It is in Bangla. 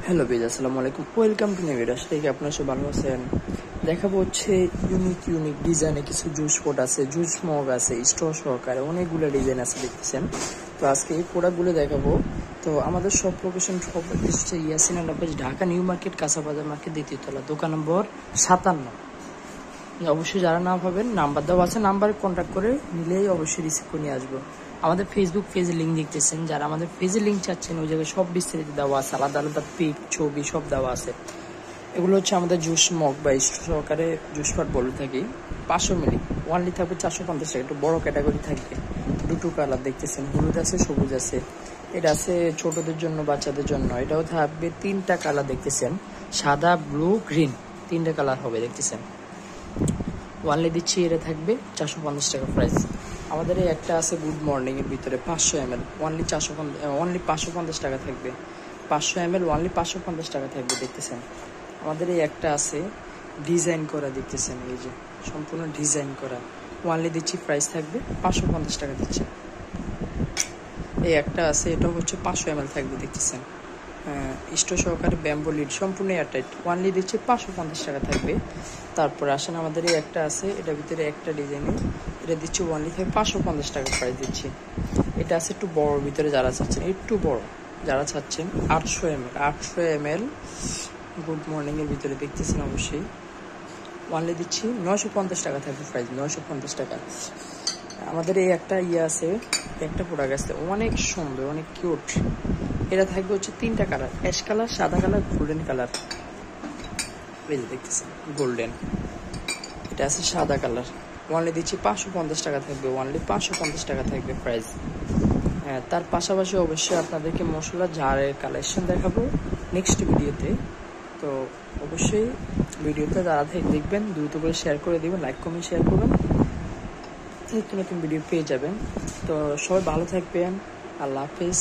হ্যালো বেজ, আসসালামু আলাইকুম, ওয়েলকাম টু নিউ ভিডিও। আসলে কি আপনারা সব ভালো আছেন? দেখাবো হচ্ছে ইউনিক ডিজাইনে কিছু জুস পোট আছে, জুস মগ আছে, স্ট্র সহকারে অনেকগুলো ডিজাইন আছে দেখতেছেন। তো আজকে এই প্রোডাক্টগুলো দেখাবো। তো আমাদের সব লোকেশন সব হচ্ছে ইয়াসিন আলাবাজ, ঢাকা নিউ মার্কেট, কাঁচাবাজার মার্কেট, দ্বিতীয় তলা, দোকান নম্বর 57। অবশ্যই যারা না পাবেন নাম্বার দেওয়া আছে, নাম্বারে কন্ট্যাক্ট করে নিলেই অবশ্যই রিসিভ করে নিয়ে আসবো। আমাদের ফেসবুক পেজের লিঙ্ক দেখতেছেন, যারা আমাদের পেজের লিঙ্ক চাচ্ছেন ওই জায়গায় সব বিস্তারিত দেওয়া আছে, আলাদা আলাদা পিক ছবি সব দেওয়া আছে। এগুলো হচ্ছে আমাদের জুস মগ বা সহকারে জুস পাট বলে থাকি। 500 মিলি ওয়ানলি থাকবে 450 টাকা, একটু বড় ক্যাটাগরি থাকবে। দুটো কালার দেখতেছেন, হলুদ আছে, সবুজ আছে। এটা আছে ছোটদের জন্য, বাচ্চাদের জন্য। এটাও থাকবে 3টা কালার দেখতেছেন, সাদা, ব্লু, গ্রিন, 3টা কালার হবে দেখতেছেন। ওয়ানলি দিচ্ছি, এটা থাকবে 450 টাকা প্রাইস। আমাদের এই একটা আছে গুড মর্নিং এর ভিতরে 500 ml, ওয়ানলি 550 টাকা থাকবে। 500 ml ওয়ানলি 550 টাকা থাকবে দেখতেছেন। আমাদের এই একটা আছে ডিজাইন করা দেখতেছেন, এই যে সম্পূর্ণ ডিজাইন করা, ওয়ানলি দিচ্ছি, প্রাইস থাকবে 550 টাকা দিচ্ছে। এই একটা আছে, এটা হচ্ছে 500 ml থাকবে দেখতেছেন, স্টোর সহকারে ব্যাম্বো লিড, সম্পূর্ণ এয়ারটাইট, ওয়ানলি দিচ্ছে 550 টাকা থাকবে। তারপর আসেন আমাদের এই একটা আছে, এটার ভিতরে একটা ডিজাইনে, এটা দিচ্ছি ওয়ানলি থাকবে 550 টাকা প্রাইস দিচ্ছি। এটা আছে একটু বড় ভিতরে, যারা চাচ্ছেন একটু বড়, যারা চাচ্ছেন 800 ml গুড মর্নিং এর ভিতরে দেখতেছেন অবশ্যই, ওয়ানলি দিচ্ছি 950 টাকা থাকবে প্রাইস, 950 টাকা। আমাদের এই একটা আছে, একটা প্রোডাক্ট আছে অনেক সুন্দর, অনেক কিউট। এটা থাকবে হচ্ছে 3টা কালার, অ্যাশ কালার, সাদা কালার, গোল্ডেন কালার। এই যে দেখতেছেন গোল্ডেন, এটা আছে সাদা কালার, ওয়ানলি দিচ্ছি 550 টাকা থাকবে, ওয়ানলি 550 টাকা থাকবে প্রাইস। হ্যাঁ, তার পাশাপাশি অবশ্যই আপনাদেরকে মশলা জারের কালেকশন দেখাবো নেক্সট ভিডিওতে। তো অবশ্যই ভিডিওতে যারা দেখবেন দ্রুত করে শেয়ার করে দেবেন, লাইক কমেন্ট শেয়ার করবেন, নতুন নতুন ভিডিও পেয়ে যাবেন। তো সবাই ভালো থাকবেন, আল্লাহ হাফেজ।